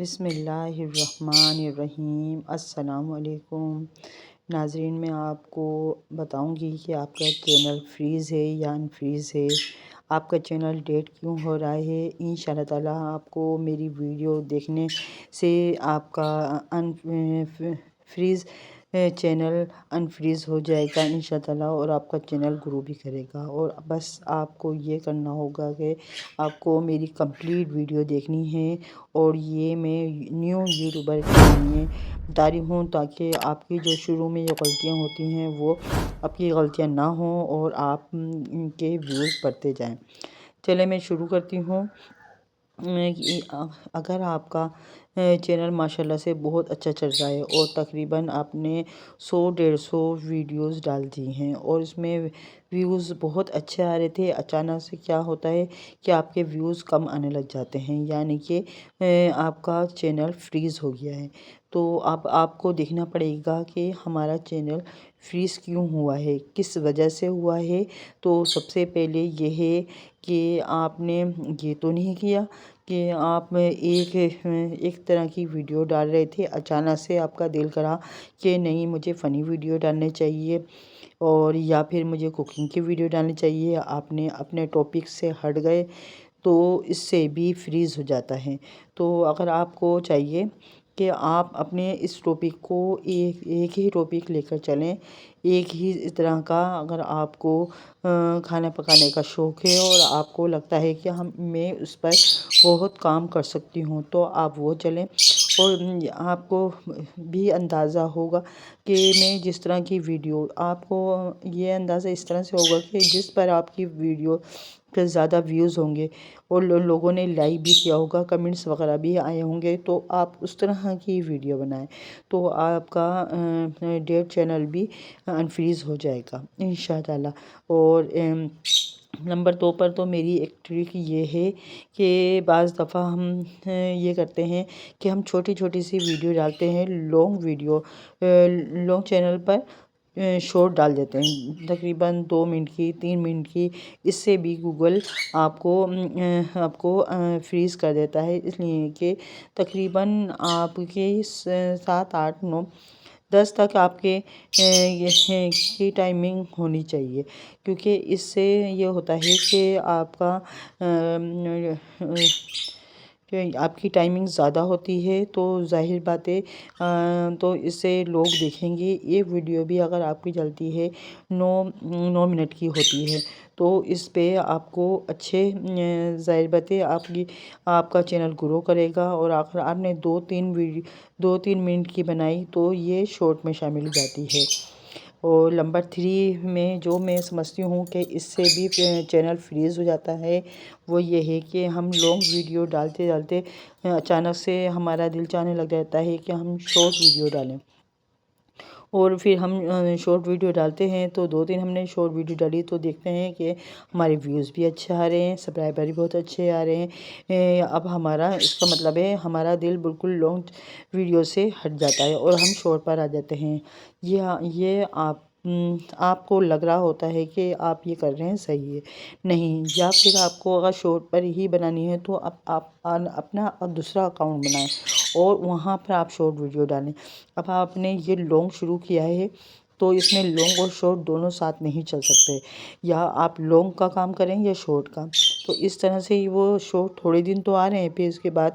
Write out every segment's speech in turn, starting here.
بسم اللہ الرحمن الرحیم۔ السلام علیکم ناظرین، میں آپ کو بتاؤں گی کہ آپ کا چینل فریز ہے یا ان فریز ہے، آپ کا چینل ڈیٹ کیوں ہو رہا ہے۔ انشاءاللہ تعالیٰ آپ کو میری ویڈیو دیکھنے سے آپ کا فریز چینل انفریز ہو جائے گا انشاءاللہ تعالیٰ، اور آپ کا چینل گرو بھی کرے گا۔ اور بس آپ کو یہ کرنا ہوگا کہ آپ کو میری کمپلیٹ ویڈیو دیکھنی ہے، اور یہ میں نیو یوٹیوبر کے لیے بتا رہی ہوں تاکہ آپ کی جو شروع میں جو غلطیاں ہوتی ہیں وہ آپ کی غلطیاں نہ ہوں اور آپ ان کے ویوز بڑھتے جائیں۔ چلے میں شروع کرتی ہوں۔ اگر آپ کا چینل ماشاءاللہ سے بہت اچھا چل رہا ہے اور تقریباً آپ نے 100-150 ویڈیوز ڈال دی ہیں اور اس میں ویوز بہت اچھے آ رہے تھے، اچانک سے کیا ہوتا ہے کہ آپ کے ویوز کم آنے لگ جاتے ہیں، یعنی کہ آپ کا چینل فریز ہو گیا ہے، تو آپ کو دیکھنا پڑے گا کہ ہمارا چینل فریز کیوں ہوا ہے، کس وجہ سے ہوا ہے۔ تو سب سے پہلے یہ ہے کہ آپ نے یہ تو نہیں کیا کہ آپ ایک طرح کی ویڈیو ڈال رہے تھے، اچانک سے آپ کا دل کرا کہ نہیں مجھے فنی ویڈیو ڈالنے چاہیے، اور یا پھر مجھے کوکنگ کی ویڈیو ڈالنی چاہیے، آپ نے اپنے ٹاپک سے ہٹ گئے تو اس سے بھی فریز ہو جاتا ہے۔ تو اگر آپ کو چاہیے کہ آپ اپنے اس ٹاپک کو ایک ہی ٹاپک لے کر چلیں، ایک ہی طرح کا، اگر آپ کو کھانا پکانے کا شوق ہے اور آپ کو لگتا ہے کہ میں اس پر بہت کام کر سکتی ہوں، تو آپ وہ چلیں، اور آپ کو بھی اندازہ ہوگا کہ میں جس طرح کی ویڈیو، آپ کو یہ اندازہ اس طرح سے ہوگا کہ جس پر آپ کی ویڈیو پہ زیادہ ویوز ہوں گے اور لوگوں نے لائک بھی کیا ہوگا، کمنٹس وغیرہ بھی آئے ہوں گے، تو آپ اس طرح کی ویڈیو بنائیں تو آپ کا ڈیٹ چینل بھی انفریز ہو جائے گا انشاءاللہ۔ اور نمبر 2 پر تو میری ایک ٹرک یہ ہے کہ بعض دفعہ ہم یہ کرتے ہیں کہ ہم چھوٹی چھوٹی سی ویڈیو ڈالتے ہیں، لانگ چینل پر شارٹ ڈال دیتے ہیں، تقریباً 2 منٹ کی، 3 منٹ کی، اس سے بھی گوگل آپ کو فریز کر دیتا ہے، اس لیے کہ تقریباً آپ کے 7، 8، 9، 10 تک آپ کے کی ٹائمنگ ہونی چاہیے، کیونکہ اس سے یہ ہوتا ہے کہ آپ کی ٹائمنگ زیادہ ہوتی ہے، تو ظاہر بات ہے تو اس سے لوگ دیکھیں گے۔ یہ ویڈیو بھی اگر آپ کی چلتی ہے 9 منٹ کی ہوتی ہے تو اس پہ آپ کو اچھے، ظاہر بات ہے آپ کا چینل گرو کرے گا، اور اگر آپ نے 2-3 منٹ کی بنائی تو یہ شارٹ میں شامل ہو جاتی ہے۔ اور نمبر 3 میں جو میں سمجھتی ہوں کہ اس سے بھی چینل فریز ہو جاتا ہے، وہ یہ ہے کہ ہم لانگ ویڈیو ڈالتے ڈالتے اچانک سے ہمارا دل چاہنے لگ جاتا ہے کہ ہم شارٹ ویڈیو ڈالیں، اور پھر ہم شارٹ ویڈیو ڈالتے ہیں تو 2 دن ہم نے شارٹ ویڈیو ڈالی تو دیکھتے ہیں کہ ہمارے ویوز بھی اچھے آ رہے ہیں، سبسکرائبر بھی بہت اچھے آ رہے ہیں۔ اب ہمارا اس کا مطلب ہے ہمارا دل بالکل لانگ ویڈیو سے ہٹ جاتا ہے اور ہم شارٹ پر آ جاتے ہیں۔ یہ آپ کو لگ رہا ہوتا ہے کہ آپ یہ کر رہے ہیں صحیح ہے، نہیں، یا پھر آپ کو اگر شارٹ پر ہی بنانی ہے تو آپ اپنا دوسرا اکاؤنٹ بنائیں اور وہاں پر آپ شارٹ ویڈیو ڈالیں۔ اب آپ نے یہ لانگ شروع کیا ہے تو اس میں لانگ اور شارٹ دونوں ساتھ نہیں چل سکتے، یا آپ لانگ کا کام کریں یا شارٹ کا، تو اس طرح سے ہی وہ شارٹ تھوڑے دن تو آ رہے ہیں، پھر اس کے بعد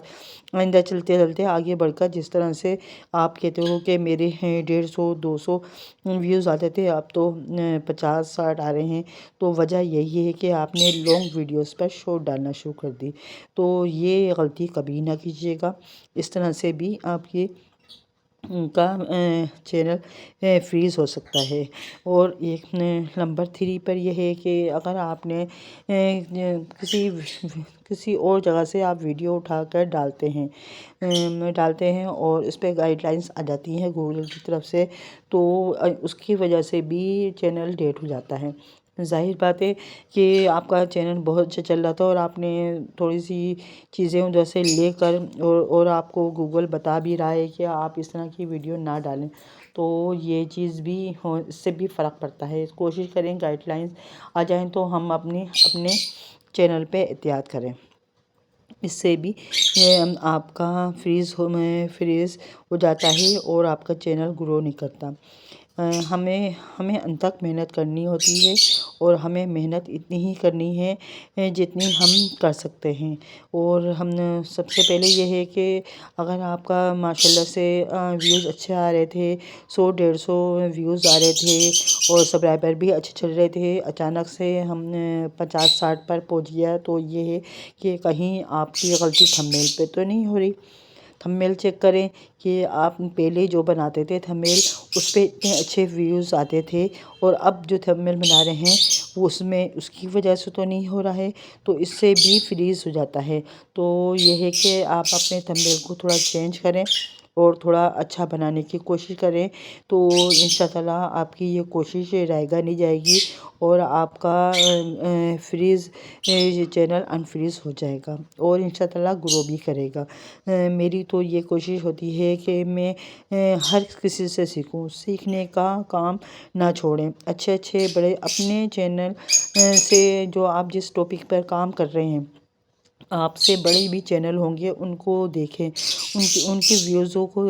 آئندہ چلتے چلتے آگے بڑھ کر جس طرح سے آپ کہتے ہو کہ میرے 150 200 ویوز آتے تھے، اب تو 50-60 آ رہے ہیں، تو وجہ یہی ہے کہ آپ نے لانگ ویڈیوز پر شارٹ ڈالنا شروع کر دی۔ تو یہ غلطی کبھی نہ کیجیے گا، اس طرح سے بھی آپ کا چینل فریز ہو سکتا ہے۔ اور ایک نمبر 3 پر یہ ہے کہ اگر آپ نے کسی اور جگہ سے آپ ویڈیو اٹھا کر ڈالتے ہیں اور اس پہ گائیڈ لائنس آ جاتی ہیں گوگل کی طرف سے، تو اس کی وجہ سے بھی چینل ڈیٹ ہو جاتا ہے۔ ظاہر بات ہے کہ آپ کا چینل بہت اچھا چل رہا تھا اور آپ نے تھوڑی سی چیزیں ادھر سے لے کر اور آپ کو گوگل بتا بھی رہا ہے کہ آپ اس طرح کی ویڈیو نہ ڈالیں، تو یہ چیز بھی اس سے بھی فرق پڑتا ہے۔ کوشش کریں گائیڈ لائنس آ جائیں تو ہم اپنے چینل پہ احتیاط کریں۔ اس سے بھی آپ کا فریز ہو جاتا ہے اور آپ کا چینل گرو نہیں کرتا۔ ہمیں انت تک محنت کرنی ہوتی ہے اور ہمیں محنت اتنی ہی کرنی ہے جتنی ہم کر سکتے ہیں۔ اور ہم سب سے پہلے یہ ہے کہ اگر آپ کا ماشاءاللہ سے ویوز اچھے آ رہے تھے، 100-150 ویوز آ رہے تھے اور سبسکرائبر بھی اچھے چل رہے تھے، اچانک سے ہم 50-60 پر پہنچ گیا، تو یہ ہے کہ کہیں آپ کی غلطی تھمبنیل پہ تو نہیں ہو رہی۔ تھمبنیل چیک کریں کہ آپ پہلے جو بناتے تھے تھمبنیل، اس پہ اتنے اچھے ویوز آتے تھے، اور اب جو تھمبنیل بنا رہے ہیں اس کی وجہ سے تو نہیں ہو رہا ہے، تو اس سے بھی فریز ہو جاتا ہے۔ تو یہ ہے کہ آپ اپنے تھمبنیل کو تھوڑا چینج کریں اور تھوڑا اچھا بنانے کی کوشش کریں، تو انشاءاللہ آپ کی یہ کوشش رائے گاہ نہیں جائے گی اور آپ کا چینل انفریز ہو جائے گا اور انشاءاللہ گرو بھی کرے گا۔ میری تو یہ کوشش ہوتی ہے کہ میں ہر کسی سے سیکھوں، سیکھنے کا کام نہ چھوڑیں۔ اچھے بڑے اپنے چینل سے جو آپ جس ٹاپک پر کام کر رہے ہیں، آپ سے بڑے بھی چینل ہوں گے، ان کو دیکھیں، ان کی ویوزوں کو،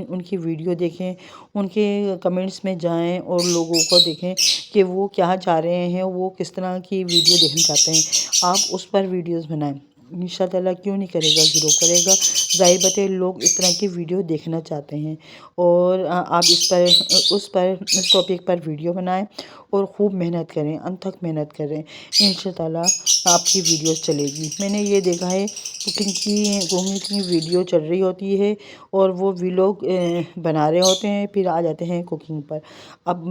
ان کی ویڈیو دیکھیں، ان کے کمنٹس میں جائیں اور لوگوں کو دیکھیں کہ وہ کیا چاہ رہے ہیں، وہ کس طرح کی ویڈیو دیکھنا چاہتے ہیں، آپ اس پر ویڈیوز بنائیں۔ انشاءاللہ کیوں نہیں کرے گا، گرو کرے گا۔ ظاہر بات ہے لوگ اس طرح کی ویڈیو دیکھنا چاہتے ہیں، اور آپ اس ٹاپک پر ویڈیو بنائیں اور خوب محنت کریں، انت تک محنت کریں، انشاءاللہ آپ کی ویڈیوز چلے گی۔ میں نے یہ دیکھا ہے کوکنگ کی ویڈیو چل رہی ہوتی ہے اور وہ ویلوگ بنا رہے ہوتے ہیں، پھر آ جاتے ہیں کوکنگ پر۔ اب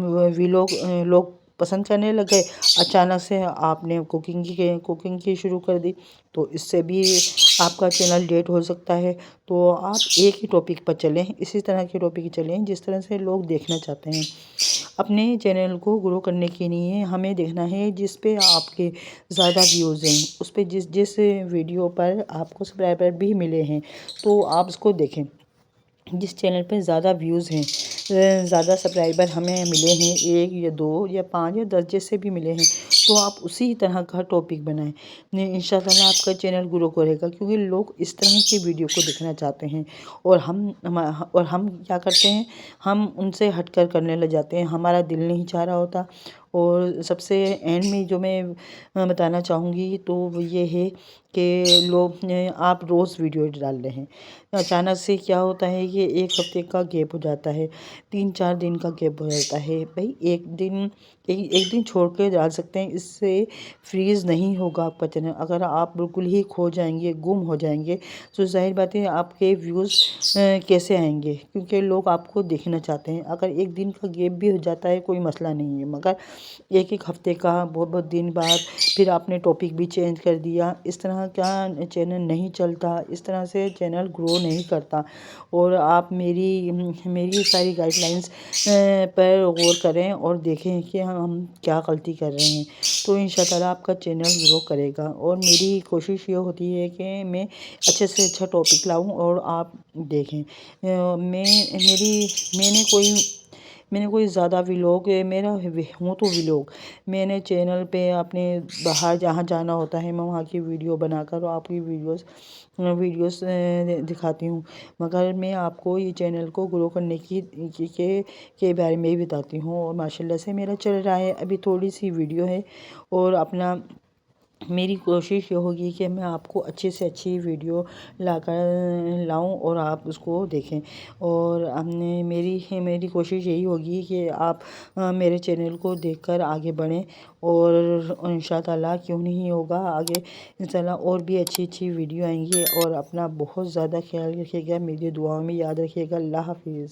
لوگ پسند کرنے لگے، اچانک سے آپ نے کوکنگ کی شروع کر دی، تو اس سے بھی آپ کا چینل ڈیٹ ہو سکتا ہے۔ تو آپ ایک ہی ٹاپک پر چلیں، اسی طرح کے ٹاپک چلیں جس طرح سے لوگ دیکھنا چاہتے ہیں۔ اپنے چینل کو گرو کرنے کے لیے ہمیں دیکھنا ہے جس پہ آپ کے زیادہ ویوز ہیں، اس پہ جس ویڈیو پر آپ کو سبسکرائبر بھی ملے ہیں، تو آپ اس کو دیکھیں۔ جس چینل پہ زیادہ ویوز ہیں، زیادہ سبسکرائبر ہمیں ملے ہیں، 1 یا 2 یا 5 یا 10 جیسے بھی ملے ہیں، تو آپ اسی طرح کا ٹاپک بنائیں۔ انشاءاللہ آپ کا چینل گرو کرے گا، کیونکہ لوگ اس طرح کی ویڈیو کو دیکھنا چاہتے ہیں، اور ہم کیا کرتے ہیں، ہم ان سے ہٹ کر کرنے لگ جاتے ہیں، ہمارا دل نہیں چاہ رہا ہوتا۔ اور سب سے اینڈ میں جو میں بتانا چاہوں گی تو وہ یہ ہے کہ آپ روز ویڈیو ڈال رہے ہیں، اچانک سے کیا ہوتا ہے کہ 1 ہفتے کا گیپ ہو جاتا ہے، 3-4 دن کا گیپ ہو جاتا ہے، بھائی ایک دن چھوڑ کے ڈال سکتے ہیں، اس سے فریز نہیں ہوگا آپ کا چینل۔ اگر آپ بالکل ہی کھو جائیں گے، گم ہو جائیں گے، تو ظاہر بات ہے آپ کے ویوز کیسے آئیں گے، کیونکہ لوگ آپ کو دیکھنا چاہتے ہیں۔ اگر 1 دن کا گیپ بھی ہو جاتا ہے کوئی مسئلہ نہیں ہے، مگر 1 ہفتے کا بہت دن بعد پھر آپ نے ٹاپک بھی چینج کر دیا، اس طرح کا چینل نہیں چلتا، اس طرح سے چینل گرو نہیں کرتا۔ اور آپ میری ساری گائیڈ لائنز پر غور کریں اور دیکھیں کہ ہم کیا غلطی کر رہے ہیں، تو انشاءاللہ آپ کا چینل گرو کرے گا۔ اور میری کوشش یہ ہوتی ہے کہ میں اچھے سے اچھا ٹاپک لاؤں اور آپ دیکھیں۔ میں نے کوئی زیادہ ویلوگ، میرا ہوں تو ویلوگ، میں نے چینل پہ اپنے باہر جہاں جانا ہوتا ہے میں وہاں کی ویڈیو بنا کر آپ کی ویڈیوز دکھاتی ہوں، مگر میں آپ کو یہ چینل کو گرو کرنے کے بارے میں بھی بتاتی ہوں، اور ماشاءاللہ سے میرا چل رہا ہے۔ ابھی تھوڑی سی ویڈیو ہے، اور میری کوشش یہ ہوگی کہ میں آپ کو اچھے سے اچھی ویڈیو لاؤں اور آپ اس کو دیکھیں، اور میری کوشش یہی ہوگی کہ آپ میرے چینل کو دیکھ کر آگے بڑھیں، اور انشاءاللہ کیوں نہیں ہوگا آگے انشاءاللہ اور بھی اچھی ویڈیو آئیں گی۔ اور اپنا بہت زیادہ خیال رکھیے گا، میری دعاؤں میں یاد رکھیے گا۔ اللہ حافظ۔